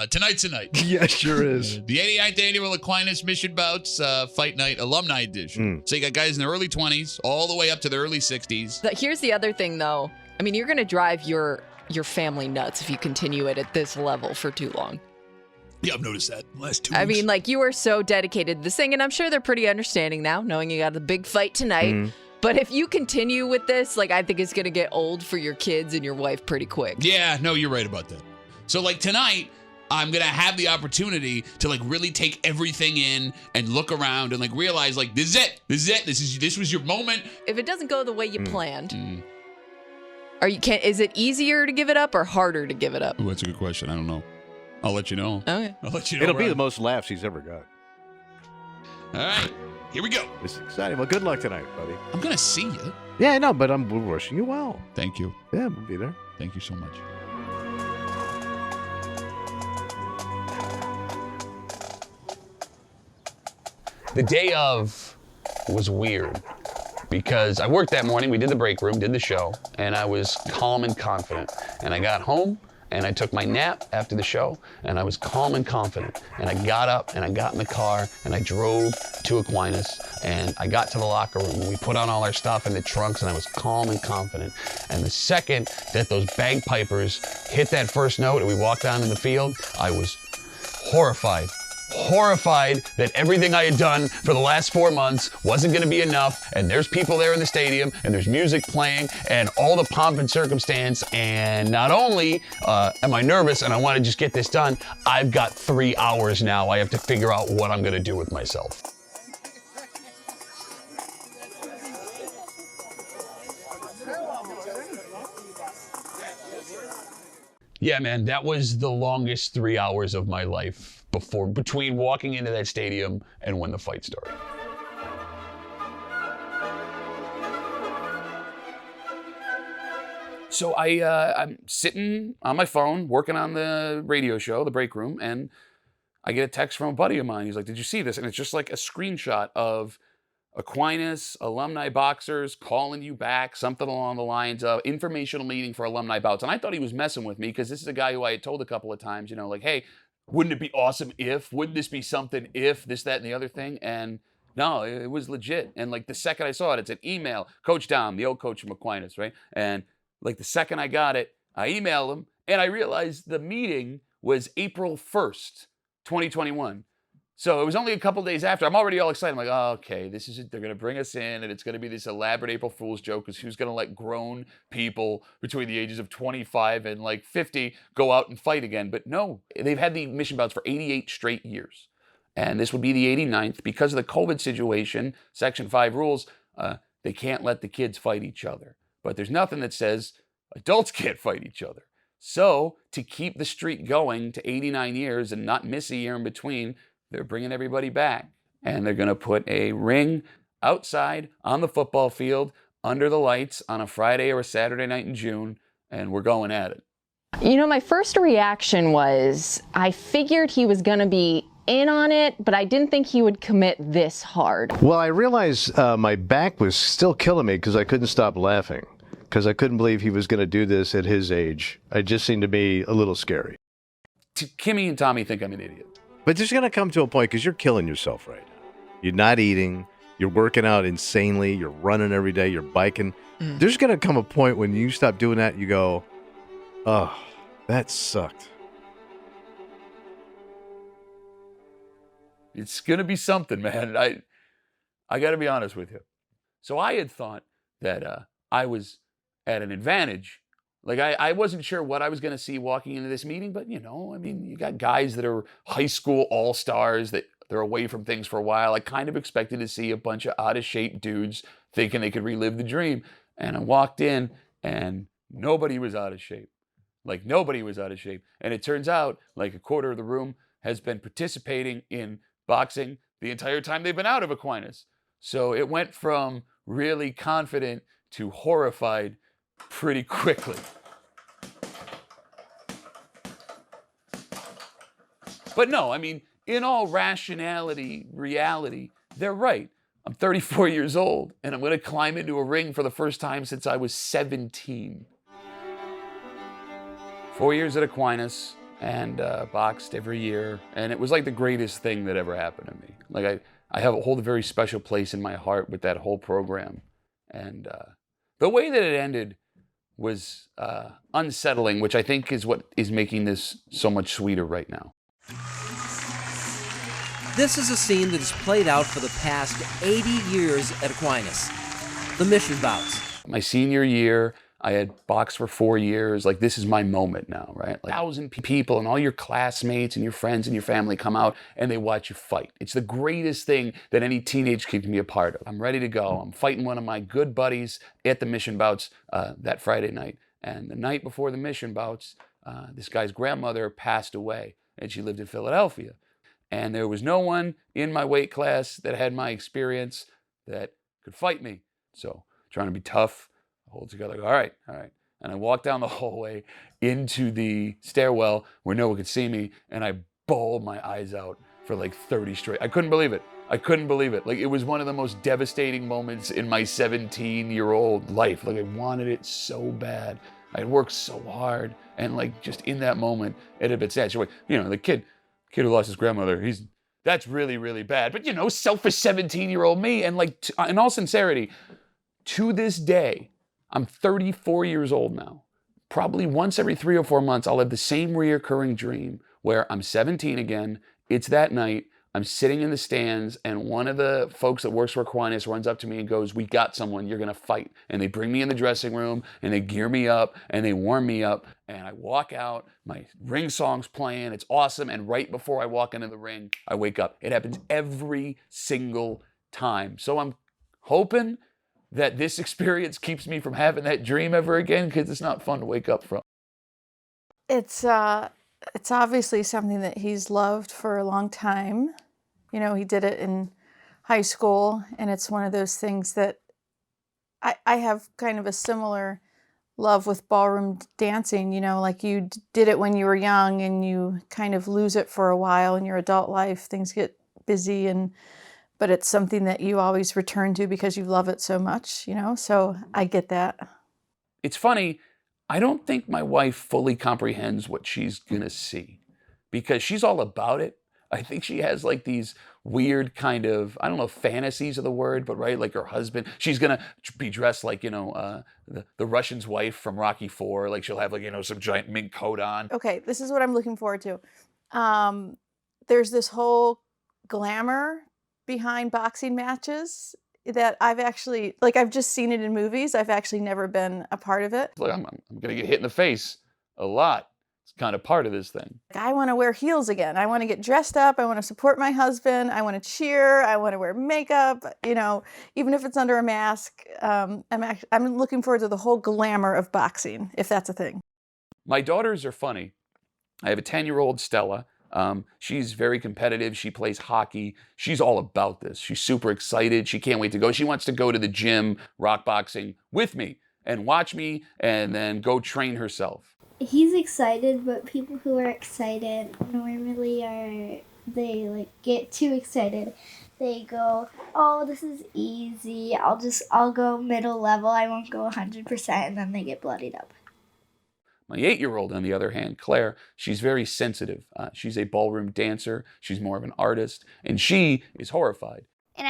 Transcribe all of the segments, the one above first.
Tonight's the night. Yeah, sure is. The 89th Annual Aquinas Mission Bouts Fight Night Alumni Edition. So you got guys in their early 20s all the way up to the early 60s. Here's the other thing, though. I mean, you're going to drive your family nuts if you continue it at this level for too long. Yeah, I've noticed that last 2 weeks. I mean, you are so dedicated to this thing, and I'm sure they're pretty understanding now, knowing you got a big fight tonight. But if you continue with this, I think it's going to get old for your kids and your wife pretty quick. Yeah, no, you're right about that. So, tonight, I'm going to have the opportunity to, really take everything in and look around and, realize, this is it. This is it. This was your moment. If it doesn't go the way you planned, is it easier to give it up or harder to give it up? Ooh, that's a good question. I don't know. I'll let you know. Okay. I'll let you know. It'll be the most laughs he's ever got. All right. Here we go. This is exciting. Well, good luck tonight, buddy. I'm going to see you. Yeah, I know, but we're wishing you well. Thank you. Yeah, we'll be there. Thank you so much. The day of was weird because I worked that morning. We did the break room, did the show, and I was calm and confident. And I got home and I took my nap after the show and I was calm and confident. And I got up and I got in the car and I drove to Aquinas and I got to the locker room and we put on all our stuff in the trunks and I was calm and confident. And the second that those bagpipers hit that first note and we walked down in the field, I was horrified that everything I had done for the last 4 months wasn't going to be enough, and there's people there in the stadium, and there's music playing, and all the pomp and circumstance, and not only am I nervous and I want to just get this done, I've got 3 hours now. I have to figure out what I'm going to do with myself. Yeah, man, that was the longest 3 hours of my life between walking into that stadium and when the fight started. So I'm sitting on my phone working on the radio show, the Breakroom, and I get a text from a buddy of mine. He's like, "Did you see this?" And it's just a screenshot of Aquinas alumni boxers calling you back, something along the lines of informational meeting for alumni bouts. And I thought he was messing with me because this is a guy who I had told a couple of times, hey, wouldn't it be awesome if, wouldn't this be something if, this, that, and the other thing? And no, it was legit. And the second I saw it, it's an email, Coach Dom, the old coach from Aquinas, right? And the second I got it, I emailed him and I realized the meeting was April 1st, 2021. So it was only a couple days after. I'm already all excited. I'm like, oh, okay, this is it. They're going to bring us in, and it's going to be this elaborate April Fool's joke because who's going to let grown people between the ages of 25 and 50 go out and fight again? But no, they've had the mission bouts for 88 straight years. And this would be the 89th. Because of the COVID situation, Section 5 rules, they can't let the kids fight each other. But there's nothing that says adults can't fight each other. So to keep the streak going to 89 years and not miss a year in between, they're bringing everybody back, and they're going to put a ring outside on the football field under the lights on a Friday or a Saturday night in June, and we're going at it. My first reaction was I figured he was going to be in on it, but I didn't think he would commit this hard. Well, I realized my back was still killing me because I couldn't stop laughing because I couldn't believe he was going to do this at his age. It just seemed to be a little scary. Kimmy and Tommy think I'm an idiot. But there's going to come to a point because you're killing yourself right now. You're not eating. You're working out insanely. You're running every day. You're biking. There's going to come a point when you stop doing that, you go, oh, that sucked. It's going to be something, man. I got to be honest with you. So I had thought that I was at an advantage. I wasn't sure what I was going to see walking into this meeting, but, you got guys that are high school all-stars that they're away from things for a while. I kind of expected to see a bunch of out-of-shape dudes thinking they could relive the dream. And I walked in, and nobody was out of shape. Nobody was out of shape. And it turns out, a quarter of the room has been participating in boxing the entire time they've been out of Aquinas. So it went from really confident to horrified pretty quickly. But no, in all reality, they're right. I'm 34 years old, and I'm going to climb into a ring for the first time since I was 17. 4 years at Aquinas, and boxed every year. And it was like the greatest thing that ever happened to me. Like I hold a very special place in my heart with that whole program. And the way that it ended was unsettling, which I think is what is making this so much sweeter right now. This is a scene that has played out for the past 80 years at Aquinas, the Mission Bouts. My senior year, I had boxed for 4 years. Like, this is my moment now, right? Like 1,000 people and all your classmates and your friends and your family come out and they watch you fight. It's the greatest thing that any teenage kid can be a part of. I'm ready to go. I'm fighting one of my good buddies at the Mission Bouts that Friday night. And the night before the Mission Bouts, this guy's grandmother passed away, and she lived in Philadelphia. And there was no one in my weight class that had my experience that could fight me. So trying to be tough, hold together, go, all right. And I walked down the hallway into the stairwell where no one could see me, and I bawled my eyes out for like 30 straight. I couldn't believe it. Like, it was one of the most devastating moments in my 17-year-old life. Like, I wanted it so bad. I had worked so hard, and like, just in that moment, it had been sad. So, the kid who lost his grandmother, that's really, really bad. But, selfish 17-year-old me, and like, in all sincerity, to this day, I'm 34 years old now. Probably once every 3 or 4 months, I'll have the same reoccurring dream where I'm 17 again. It's that night. I'm sitting in the stands, and one of the folks that works for Aquinas runs up to me and goes, "We got someone, you're going to fight." And they bring me in the dressing room, and they gear me up, and they warm me up, and I walk out, my ring song's playing, it's awesome, and right before I walk into the ring, I wake up. It happens every single time. So I'm hoping that this experience keeps me from having that dream ever again, because it's not fun to wake up from. It's obviously something that he's loved for a long time. He did it in high school, and it's one of those things that I have kind of a similar love with ballroom dancing. Like, you did it when you were young, and you kind of lose it for a while in your adult life. Things get busy, but it's something that you always return to because you love it so much, so I get that. It's funny, I don't think my wife fully comprehends what she's gonna see, because she's all about it. I think she has like these weird kind of, I don't know if fantasies are the word, but right, like her husband, she's gonna be dressed like, the Russian's wife from Rocky IV. Like, she'll have like, some giant mink coat on. Okay, this is what I'm looking forward to. There's this whole glamour behind boxing matches that I've actually, I've just seen it in movies. I've actually never been a part of it. Like, I'm gonna get hit in the face a lot. It's kind of part of this thing. I want to wear heels again. I want to get dressed up. I want to support my husband. I want to cheer. I want to wear makeup, even if it's under a mask. I'm looking forward to the whole glamour of boxing, if that's a thing. My daughters are funny. I have a 10-year-old, Stella. She's very competitive. She plays hockey. She's all about this. She's super excited. She can't wait to go. She wants to go to the gym, rock boxing with me and watch me and then go train herself. He's excited, but people who are excited normally they get too excited. They go, "Oh, this is easy. I'll go middle level. I won't go 100%," and then they get bloodied up. My 8-year-old, on the other hand, Claire, she's very sensitive. She's a ballroom dancer. She's more of an artist, and she is horrified. And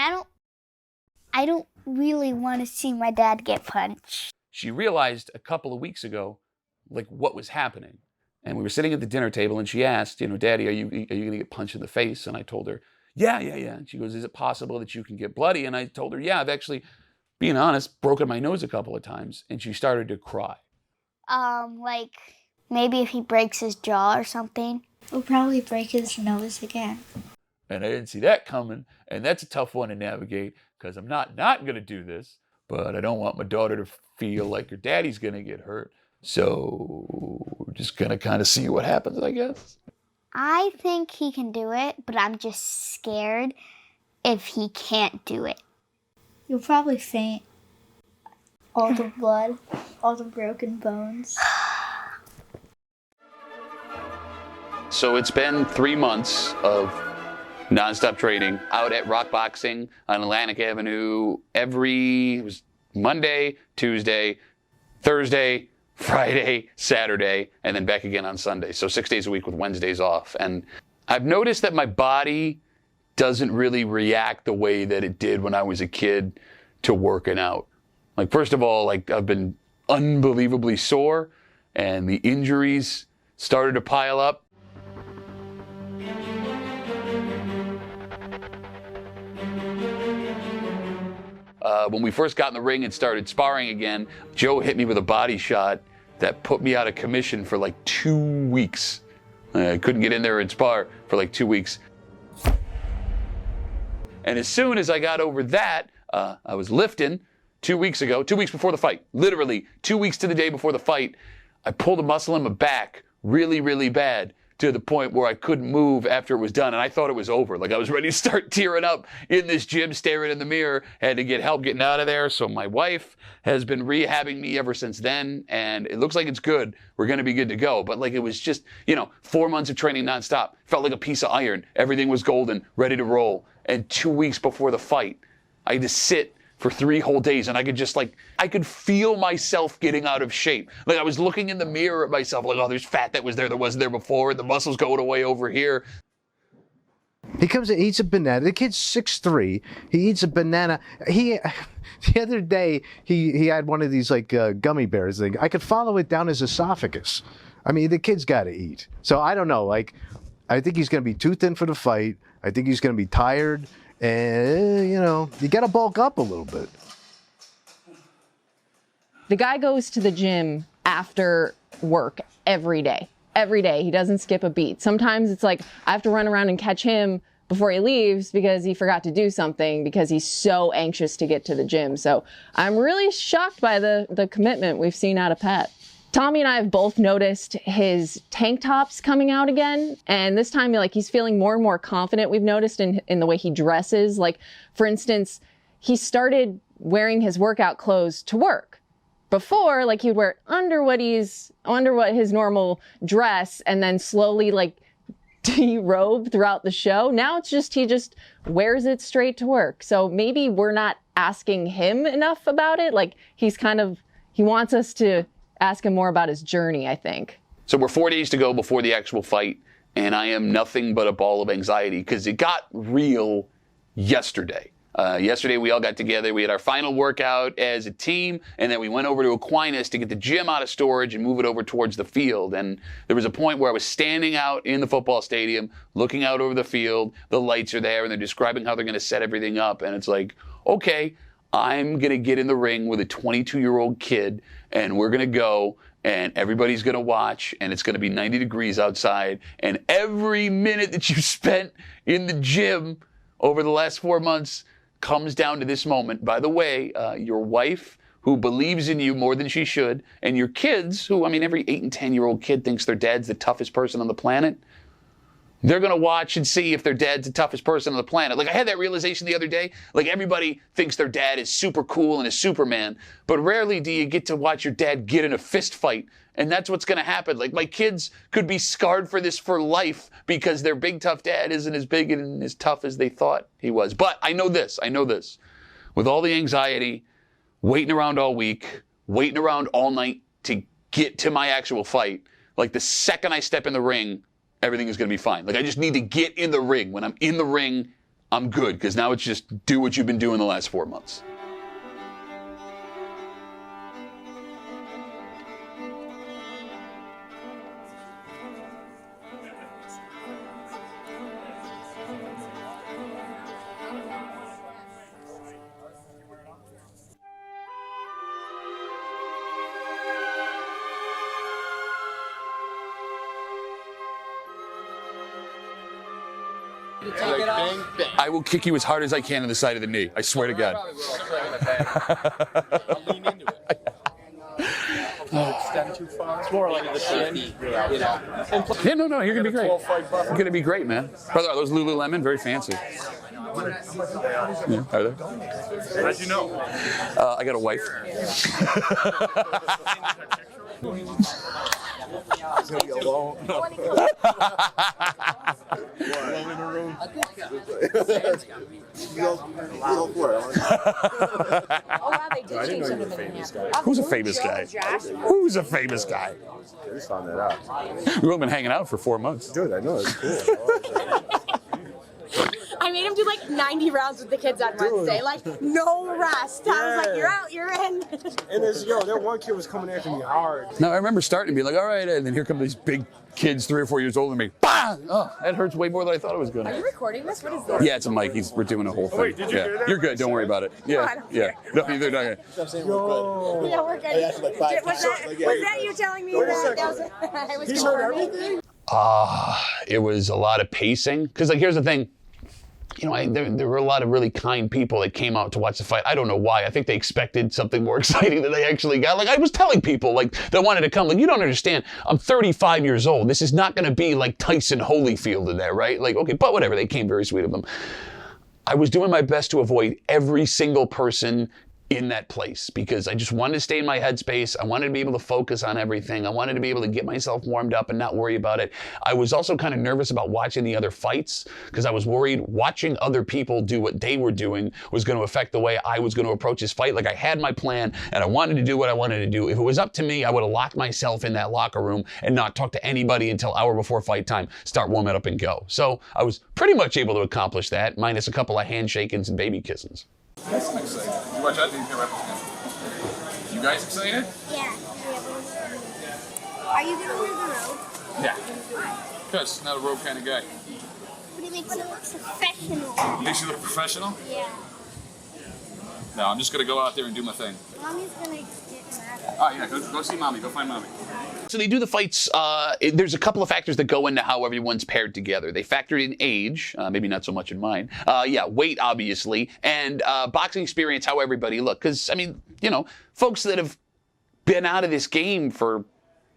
I don't really want to see my dad get punched. She realized a couple of weeks ago, what was happening. And we were sitting at the dinner table, and she asked, "Daddy, are you going to get punched in the face?" And I told her, yeah. And she goes, "Is it possible that you can get bloody?" And I told her, "Yeah, I've actually, being honest, broken my nose a couple of times." And she started to cry. Maybe if he breaks his jaw or something, he'll probably break his nose again. And I didn't see that coming. And that's a tough one to navigate, because I'm not going to do this, but I don't want my daughter to feel like her daddy's going to get hurt. So we're just going to kind of see what happens, I guess. I think he can do it, but I'm just scared if he can't do it. You'll probably faint. All the blood, all the broken bones. So it's been 3 months of nonstop training out at Rock Boxing on Atlantic Avenue it was Monday, Tuesday, Thursday, Friday, Saturday, and then back again on Sunday. So 6 days a week with Wednesdays off. And I've noticed that my body doesn't really react the way that it did when I was a kid to working out. Like, first of all, like, I've been unbelievably sore, and the injuries started to pile up. When we first got in the ring and started sparring again, Joe hit me with a body shot that put me out of commission for like 2 weeks. I couldn't get in there and spar for like 2 weeks. And as soon as I got over that, I was lifting 2 weeks ago, 2 weeks before the fight, literally 2 weeks to the day before the fight. I pulled a muscle in my back really, really bad, to the point where I couldn't move after it was done, and I thought it was over. Like, I was ready to start tearing up in this gym, staring in the mirror. Had to get help getting out of there, so my wife has been rehabbing me ever since then, and it looks like it's good. We're going to be good to go. But, like, it was just, 4 months of training nonstop. Felt like a piece of iron. Everything was golden, ready to roll. And 2 weeks before the fight, I had to sit for 3 whole days, and I could feel myself getting out of shape. Like, I was looking in the mirror at myself, like, oh, there's fat that wasn't there before, and the muscles going away over here. He comes and eats a banana. The kid's 6'3". He eats a banana. The other day, he had one of these, like, gummy bears thing. I could follow it down his esophagus. I mean, the kid's got to eat. So I don't know. Like, I think he's going to be too thin for the fight. I think he's going to be tired. And, you got to bulk up a little bit. The guy goes to the gym after work every day. Every day. He doesn't skip a beat. Sometimes it's like I have to run around and catch him before he leaves because he forgot to do something because he's so anxious to get to the gym. So I'm really shocked by the commitment we've seen out of Pat. Tommy and I have both noticed his tank tops coming out again. And this time, like, he's feeling more and more confident. We've noticed in the way he dresses. Like, for instance, he started wearing his workout clothes to work. Before, like, he would wear it under what his normal dress and then slowly, like, derobe throughout the show. Now it's just, he just wears it straight to work. So maybe we're not asking him enough about it. Like, he wants us to ask him more about his journey, I think. So we're 4 days to go before the actual fight, and I am nothing but a ball of anxiety because it got real yesterday. Yesterday we all got together. We had our final workout as a team, and then we went over to Aquinas to get the gym out of storage and move it over towards the field. And there was a point where I was standing out in the football stadium, looking out over the field. The lights are there, and they're describing how they're going to set everything up. And it's like, okay, I'm going to get in the ring with a 22-year-old kid, and we're going to go, and everybody's going to watch, and it's going to be 90 degrees outside. And every minute that you spent in the gym over the last 4 months comes down to this moment. By the way, your wife, who believes in you more than she should, and your kids, who, I mean, every 8 and 10-year-old kid thinks their dad's the toughest person on the planet. They're going to watch and see if their dad's the toughest person on the planet. Like, I had that realization the other day. Like, everybody thinks their dad is super cool and a Superman, but rarely do you get to watch your dad get in a fist fight. And that's what's going to happen. Like, my kids could be scarred for this for life because their big tough dad isn't as big and as tough as they thought he was. But I know this. With all the anxiety, waiting around all week, waiting around all night to get to my actual fight, like, the second I step in the ring, everything is going to be fine. Like, I just need to get in the ring. When I'm in the ring, I'm good, because now it's just do what you've been doing the last 4 months. I will kick you as hard as I can in the side of the knee. I swear to God. Extend too far. It's more like the shin. Yeah, no, you're gonna be great. You're gonna be great, man. Brother, are those Lululemon? Very fancy. Yeah, are they? How'd you know? I got a wife. He's gonna be alone. Alone in a room. You go for it. Oh, wow, they did I didn't know you were a famous guy. Who's a famous guy? Who's a famous guy? I just found that out. We've only been hanging out for 4 months. Dude, I know, it's cool. I made him do like 90 rounds with the kids on Wednesday, like no rest. I was like, you're out, you're in. And there's, that one kid was coming after me hard. No, I remember starting to be like, all right, and then here come these big kids 3 or 4 years older than me. Bang! Oh, that hurts way more than I thought it was going to. Are you recording this? What is this? Yeah, it's a mic. We're doing a whole thing. Wait, did you hear that? You're good. Don't worry about it. Yeah, yeah. No, they're not gonna. Yeah, we're good. Was that you telling me that? I was confirming. It was a lot of pacing. Because, like, here's the thing. You know, there were a lot of really kind people that came out to watch the fight. I don't know why. I think they expected something more exciting than they actually got. Like, I was telling people, like, that wanted to come, like, you don't understand. I'm 35 years old. This is not going to be like Tyson Holyfield in there, right? Like, okay, but whatever. They came, very sweet of them. I was doing my best to avoid every single person in that place because I just wanted to stay in my headspace. I wanted to be able to focus on everything. I wanted to be able to get myself warmed up and not worry about it. I was also kind of nervous about watching the other fights because I was worried watching other people do what they were doing was going to affect the way I was going to approach this fight. Like, I had my plan and I wanted to do what I wanted to do. If it was up to me, I would have locked myself in that locker room and not talk to anybody until hour before fight time, start warming up and go. So I was pretty much able to accomplish that, minus a couple of handshakings and baby kissings. Yes, I'm excited. You watch out, you guys excited? Yeah. Are you going to the road? Yeah. Because not a road kind of guy. But it makes you look professional. Makes you look professional? Yeah. No, I'm just going to go out there and do my thing. Mommy's going to get mad. Oh, yeah, go see Mommy. Go find Mommy. So they do the fights. There's a couple of factors that go into how everyone's paired together. They factored in age, maybe not so much in mine. Weight, obviously, and boxing experience, how everybody look. Because, I mean, you know, folks that have been out of this game for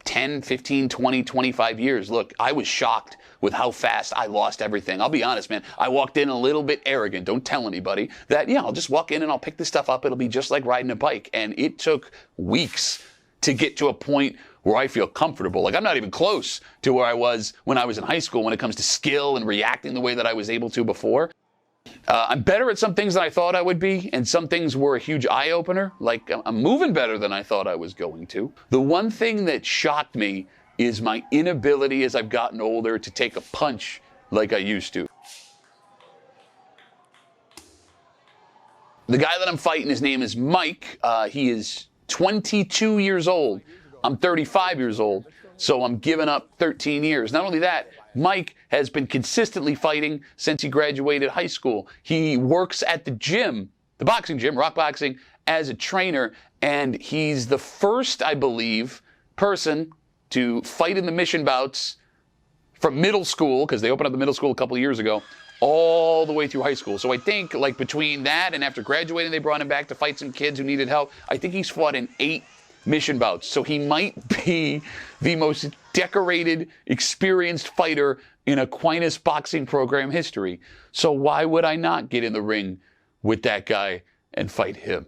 10, 15, 20, 25 years. Look, I was shocked with how fast I lost everything. I'll be honest, man. I walked in a little bit arrogant. Don't tell anybody that, I'll just walk in and I'll pick this stuff up. It'll be just like riding a bike. And it took weeks to get to a point where I feel comfortable. Like, I'm not even close to where I was when I was in high school when it comes to skill and reacting the way that I was able to before. I'm better at some things than I thought I would be, and some things were a huge eye-opener. Like, I'm moving better than I thought I was going to. The one thing that shocked me is my inability as I've gotten older to take a punch like I used to. The guy that I'm fighting, his name is Mike. He is 22 years old. I'm 35 years old, so I'm giving up 13 years. Not only that, Mike has been consistently fighting since he graduated high school. He works at the gym, the boxing gym, Rock Boxing, as a trainer, and he's the first, I believe, person to fight in the Mission Bouts from middle school, because they opened up the middle school a couple of years ago, all the way through high school. So I think, like, between that and after graduating, they brought him back to fight some kids who needed help. I think he's fought in 8 Mission Bouts. So he might be the most decorated, experienced fighter in Aquinas boxing program history. So why would I not get in the ring with that guy and fight him?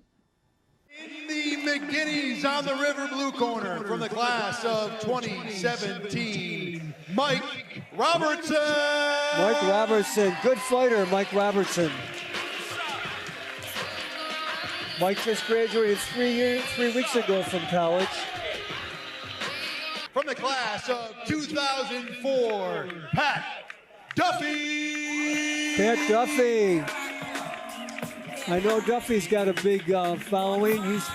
In the McGinneys on the River Blue corner from the class of 2017, Mike Robertson. Mike Robertson, good fighter, Mike Robertson. Mike just graduated 3 weeks ago from college. From the class of 2004, Pat Duffy. Pat Duffy. I know Duffy's got a big following. He's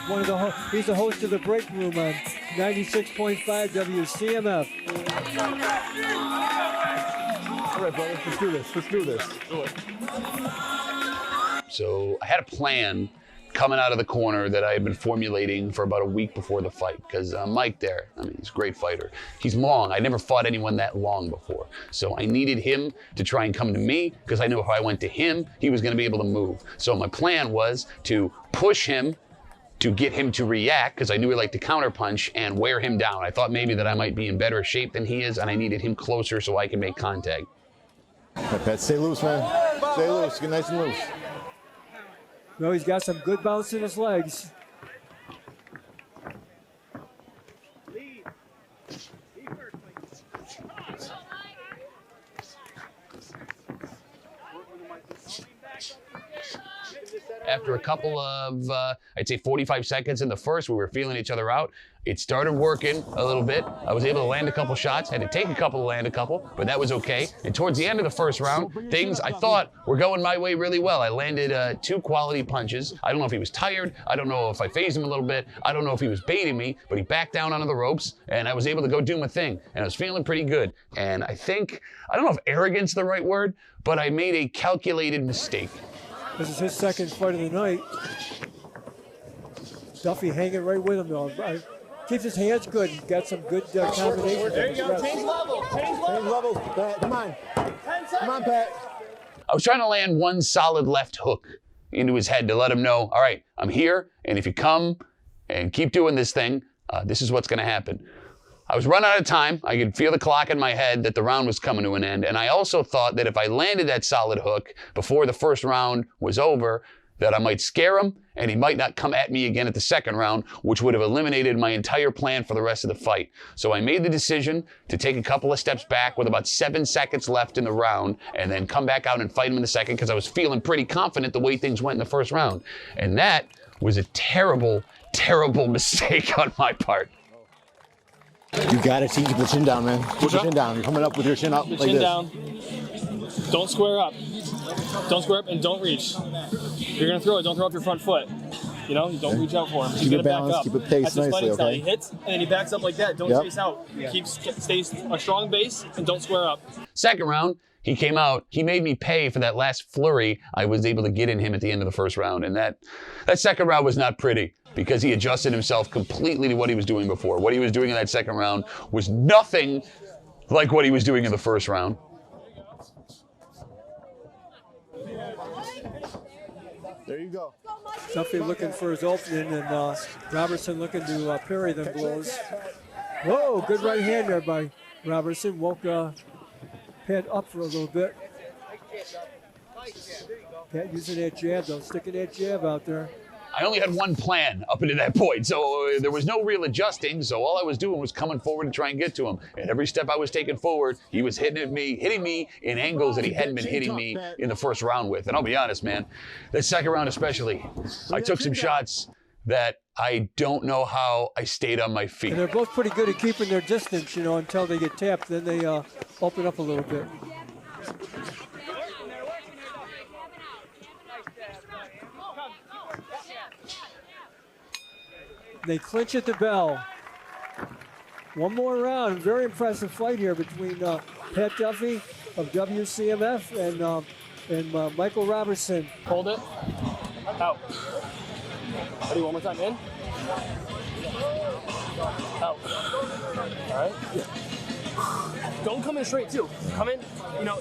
he's the host of the Breakroom on 96.5 WCMF. All right, brother, let's do this. Let's do this. Do it. So I had a plan coming out of the corner that I had been formulating for about a week before the fight, because Mike there, I mean, he's a great fighter. He's long. I never fought anyone that long before. So I needed him to try and come to me, because I knew if I went to him, he was going to be able to move. So my plan was to push him to get him to react, because I knew he liked to counterpunch, and wear him down. I thought maybe that I might be in better shape than he is, and I needed him closer so I could make contact. Hey, Pat, stay loose, man. Stay loose. Get nice and loose. No, he's got some good bounce in his legs. after a couple of, I'd say 45 seconds in the first, we were feeling each other out. It started working a little bit. I was able to land a couple shots, had to take a couple to land a couple, but that was okay. And towards the end of the first round, things I thought were going my way really well. I landed 2 quality punches. I don't know if he was tired. I don't know if I phased him a little bit. I don't know if he was baiting me, but he backed down onto the ropes and I was able to go do my thing. And I was feeling pretty good. And I think, I don't know if arrogance is the right word, but I made a calculated mistake. This is his second fight of the night. Duffy hanging right with him though. Keeps his hands good. He's got some good combinations. There you go. Change levels. Change levels. Pat, come on. Come on, Pat. I was trying to land one solid left hook into his head to let him know, all right, I'm here, and if you come and keep doing this thing, this is what's going to happen. I was running out of time. I could feel the clock in my head that the round was coming to an end, and I also thought that if I landed that solid hook before the first round was over, that I might scare him, and he might not come at me again at the second round, which would have eliminated my entire plan for the rest of the fight. So I made the decision to take a couple of steps back with about 7 seconds left in the round, and then come back out and fight him in the second, because I was feeling pretty confident the way things went in the first round. And that was a terrible, terrible mistake on my part. You gotta keep the chin down, man. Keep the chin down. You're coming up with your chin up like this. Chin down. Don't square up. Don't square up and don't reach. You're gonna throw it. Don't throw up your front foot. You know, you don't reach out for him. Keep it balanced. Keep it paced nicely, okay? He hits and then he backs up like that. Don't chase out. Stays a strong base and don't square up. Second round, he came out. He made me pay for that last flurry I was able to get in him at the end of the first round. And that second round was not pretty, because he adjusted himself completely to what he was doing before. What he was doing in that second round was nothing like what he was doing in the first round. There you go. Duffy looking for his opening, and Robertson looking to parry them blows. Whoa, good right hand there by Robertson. Woke Pat up for a little bit. Pat using that jab, though, sticking that jab out there. I only had one plan up until that point, so there was no real adjusting, so all I was doing was coming forward to try and get to him. And every step I was taking forward, he was hitting me in angles that he hadn't been hitting me in the first round with. And I'll be honest, man, that second round especially, I took some shots that I don't know how I stayed on my feet. And they're both pretty good at keeping their distance, you know, until they get tapped. Then they open up a little bit. They clinch at the bell. One more round. Very impressive fight here between Pat Duffy of WCMF and Michael Robertson. Hold it. Out. Ready, one more time. In. Out. All right. Yeah. Don't come in straight too. Come in. You know,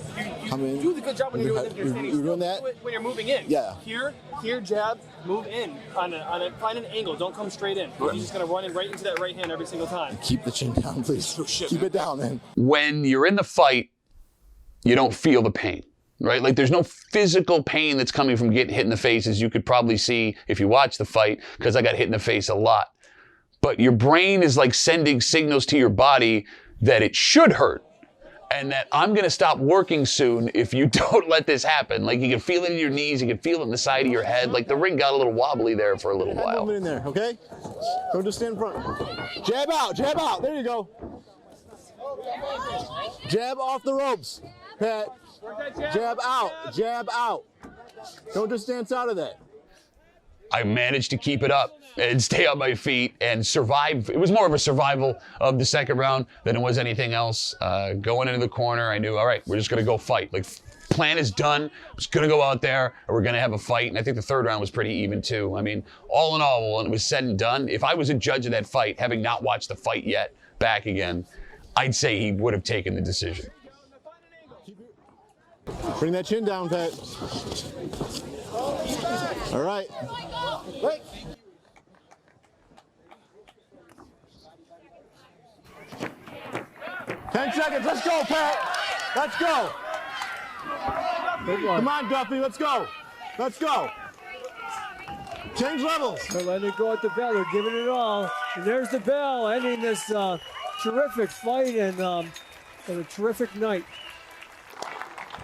you do the good job when you're doing you're standing. You're doing that when you're moving in. Yeah. Here, jab, move in on a find an angle. Don't come straight in. You're just gonna run in right into that right hand every single time. Keep the chin down, please. Keep it down, man. When you're in the fight, you don't feel the pain, right? Like there's no physical pain that's coming from getting hit in the face, as you could probably see if you watch the fight, because I got hit in the face a lot. But your brain is like sending signals to your body that it should hurt, and that I'm going to stop working soon if you don't let this happen. Like you can feel it in your knees, you can feel it in the side of your head. Like the ring got a little wobbly there for a little while. Movement in there, okay? Don't just stand in front. Jab out, there you go. Jab off the ropes, Pat. Jab out. Don't just dance out of that. I managed to keep it up and stay on my feet and survive. It was more of a survival of the second round than it was anything else. Going into the corner, I knew, all right, we're just going to go fight. Like, plan is done. I'm just going to go out there and we're going to have a fight. And I think the third round was pretty even, too. I mean, all in all, when it was said and done, if I was a judge of that fight, having not watched the fight yet back again, I'd say he would have taken the decision. Bring that chin down, Pat. All right. Wait. Ten seconds. Let's go, Pat. Let's go. Come on, Duffy. Let's go. Let's go. Change levels. They're letting it go at the bell. They're giving it all. And there's the bell, ending this terrific fight and a terrific night.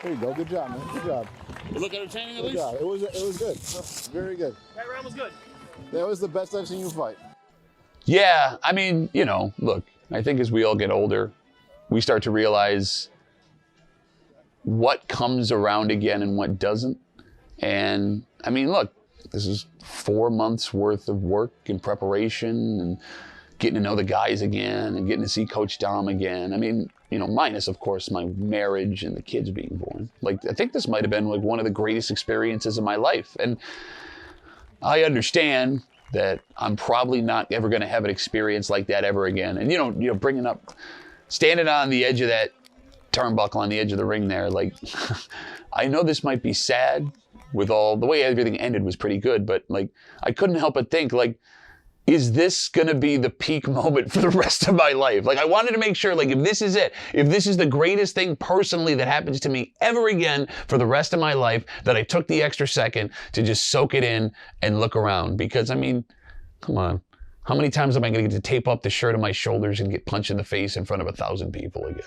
There you go. Good job, man. Good job. You look entertaining at Good least? job. It was good. Very good. That round was good. That was the best I've seen you fight. Yeah, I mean, you know, look, I think as we all get older, we start to realize what comes around again and what doesn't. And I mean, look, this is 4 months worth of work and preparation and getting to know the guys again and getting to see Coach Dom again. I mean, you know, minus, of course, my marriage and the kids being born. Like, I think this might have been like one of the greatest experiences of my life. And I understand that I'm probably not ever going to have an experience like that ever again. And, you know, bringing up, standing on the edge of that turnbuckle on the edge of the ring there, like, I know this might be sad with all, the way everything ended was pretty good, but like, I couldn't help but think, like, is this going to be the peak moment for the rest of my life? Like, I wanted to make sure, like, if this is it, if this is the greatest thing personally that happens to me ever again for the rest of my life, that I took the extra second to just soak it in and look around. Because, I mean, come on. How many times am I going to get to tape up the shirt on my shoulders and get punched in the face in front of 1,000 people again?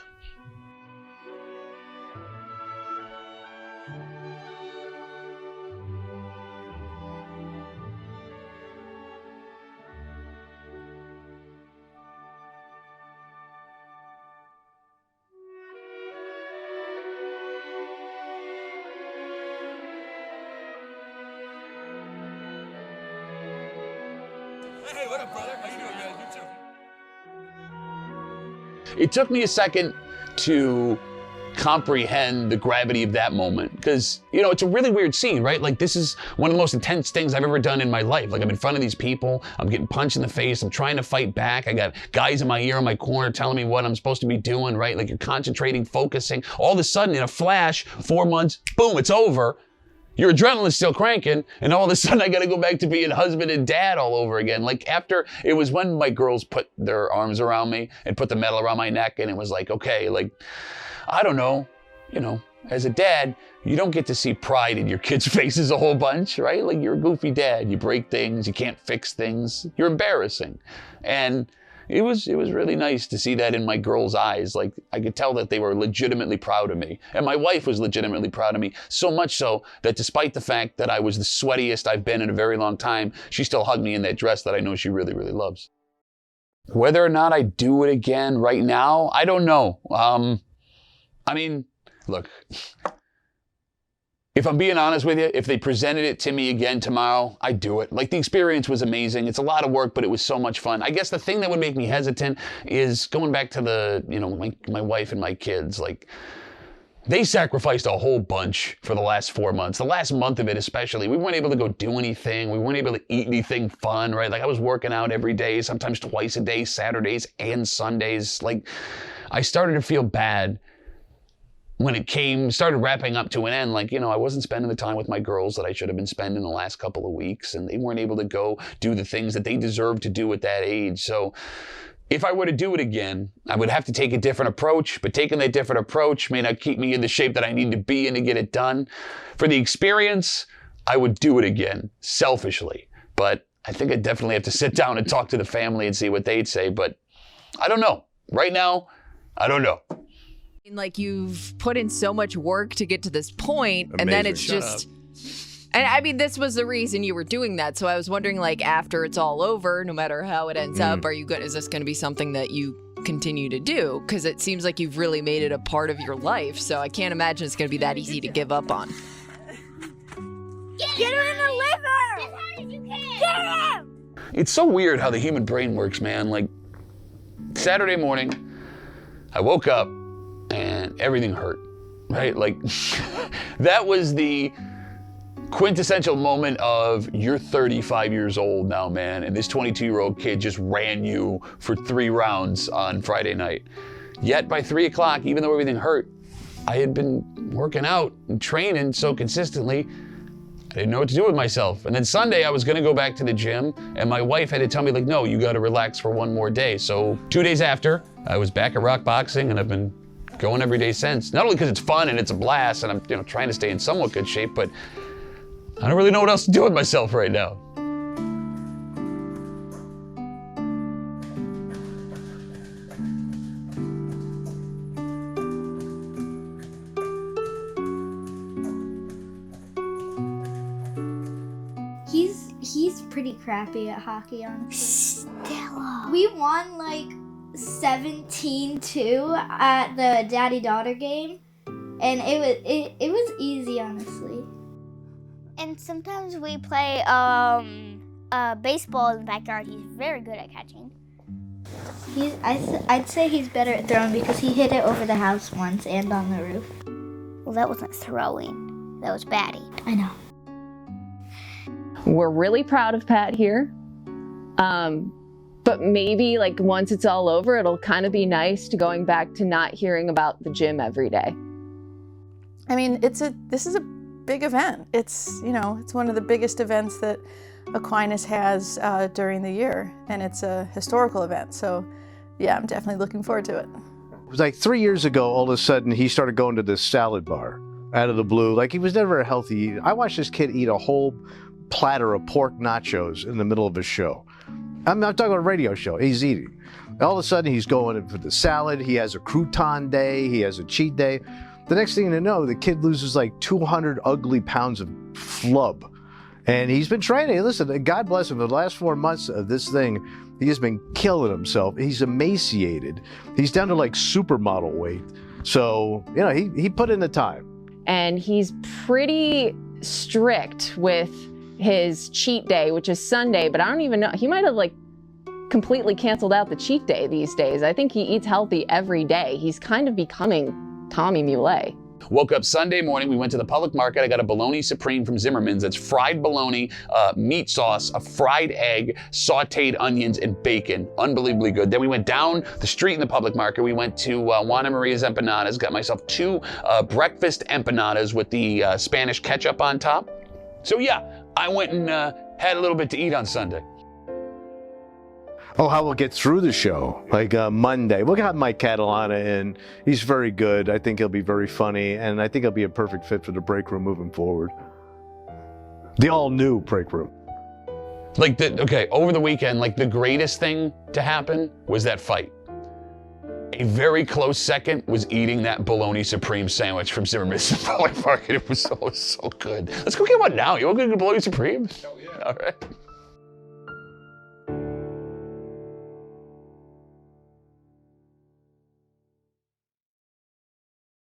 Hey, what up, brother? How you doing, man? You too. It took me a second to comprehend the gravity of that moment because, you know, it's a really weird scene, right? Like, this is one of the most intense things I've ever done in my life. Like, I'm in front of these people, I'm getting punched in the face, I'm trying to fight back, I got guys in my ear, in my corner telling me what I'm supposed to be doing, right? Like, you're concentrating, focusing. All of a sudden, in a flash, 4 months, boom, it's over. Your adrenaline's still cranking, and all of a sudden I gotta go back to being husband and dad all over again. Like, after, it was when my girls put their arms around me and put the medal around my neck, and it was like, okay, like, I don't know, you know, as a dad, you don't get to see pride in your kids' faces a whole bunch, right? Like, you're a goofy dad, you break things, you can't fix things, you're embarrassing. And it was really nice to see that in my girls' eyes. Like, I could tell that they were legitimately proud of me. And my wife was legitimately proud of me. So much so that despite the fact that I was the sweatiest I've been in a very long time, she still hugged me in that dress that I know she really, really loves. Whether or not I do it again right now, I don't know. I mean, look, if I'm being honest with you, if they presented it to me again tomorrow, I'd do it. Like, the experience was amazing. It's a lot of work, but it was so much fun. I guess the thing that would make me hesitant is going back to the, you know, my wife and my kids. Like, they sacrificed a whole bunch for the last 4 months. The last month of it especially, we weren't able to go do anything. We weren't able to eat anything fun, right? Like, I was working out every day, sometimes twice a day, Saturdays and Sundays. Like, I started to feel bad when it started wrapping up to an end. Like, you know, I wasn't spending the time with my girls that I should have been spending the last couple of weeks, and they weren't able to go do the things that they deserve to do at that age. So if I were to do it again, I would have to take a different approach, but taking that different approach may not keep me in the shape that I need to be in to get it done. For the experience, I would do it again, selfishly. But I think I definitely have to sit down and talk to the family and see what they'd say. But I don't know. Right now, I don't know. Like, you've put in so much work to get to this point, and then it's Amazing. just, and I mean, this was the reason you were doing that. So I was wondering, like, after it's all over, no matter how it ends up, is this going to be something that you continue to do? Because it seems like you've really made it a part of your life. So I can't imagine it's going to be that easy to give up on. Get her in the liver! As hard as you can! Get him! It's so weird how the human brain works, man. Like, Saturday morning, I woke up and everything hurt, right? Like, that was the quintessential moment of, you're 35 years old now, man, and this 22-year-old kid just ran you for 3 rounds on Friday night. Yet by 3 o'clock, even though everything hurt, I had been working out and training so consistently, I didn't know what to do with myself. And then Sunday, I was gonna go back to the gym, and my wife had to tell me, like, no, you gotta relax for 1 more day. So 2 days after, I was back at rock boxing, and I've been going every day since. Not only because it's fun and it's a blast, and I'm, you know, trying to stay in somewhat good shape, but I don't really know what else to do with myself right now. He's pretty crappy at hockey, honestly. Stella. We won like 17-2 at the daddy-daughter game, and it was easy, honestly. And sometimes we play baseball in the backyard. He's very good at catching. I'd say he's better at throwing because he hit it over the house once and on the roof. Well, that wasn't throwing. That was batting. I know. We're really proud of Pat here. But maybe like once it's all over, it'll kind of be nice to going back to not hearing about the gym every day. I mean, this is a big event. It's, you know, it's one of the biggest events that Aquinas has during the year, and it's a historical event. So yeah, I'm definitely looking forward to it. It was like 3 years ago, all of a sudden, he started going to this salad bar out of the blue. Like, he was never a healthy eater. I watched this kid eat a whole platter of pork nachos in the middle of his show. I'm not talking about a radio show. He's eating. All of a sudden, he's going in for the salad. He has a crouton day. He has a cheat day. The next thing you know, the kid loses like 200 ugly pounds of flub. And he's been training. Listen, God bless him. For the last 4 months of this thing, he has been killing himself. He's emaciated. He's down to like supermodel weight. So, you know, he put in the time. And he's pretty strict with his cheat day, which is Sunday, but I don't even know. He might have like completely canceled out the cheat day these days. I think he eats healthy every day. He's kind of becoming Tommy Muley. Woke up Sunday morning, we went to the public market. I got a bologna supreme from Zimmerman's. That's fried bologna, meat sauce, a fried egg, sauteed onions, and bacon. Unbelievably good. Then we went down the street in the public market. We went to Juana Maria's Empanadas, got myself 2 breakfast empanadas with the Spanish ketchup on top. So yeah, I went and had a little bit to eat on Sunday. Oh, how we'll get through the show. Like Monday, we'll have Mike Catalana in. He's very good. I think he'll be very funny, and I think he'll be a perfect fit for the Breakroom moving forward. The all-new Breakroom. Like, over the weekend, like the greatest thing to happen was that fight. A very close second was eating that bologna supreme sandwich from Zimmerman's Public Market. It was so good. Let's go get one now. You want to get a bologna supreme? Oh, yeah. All right.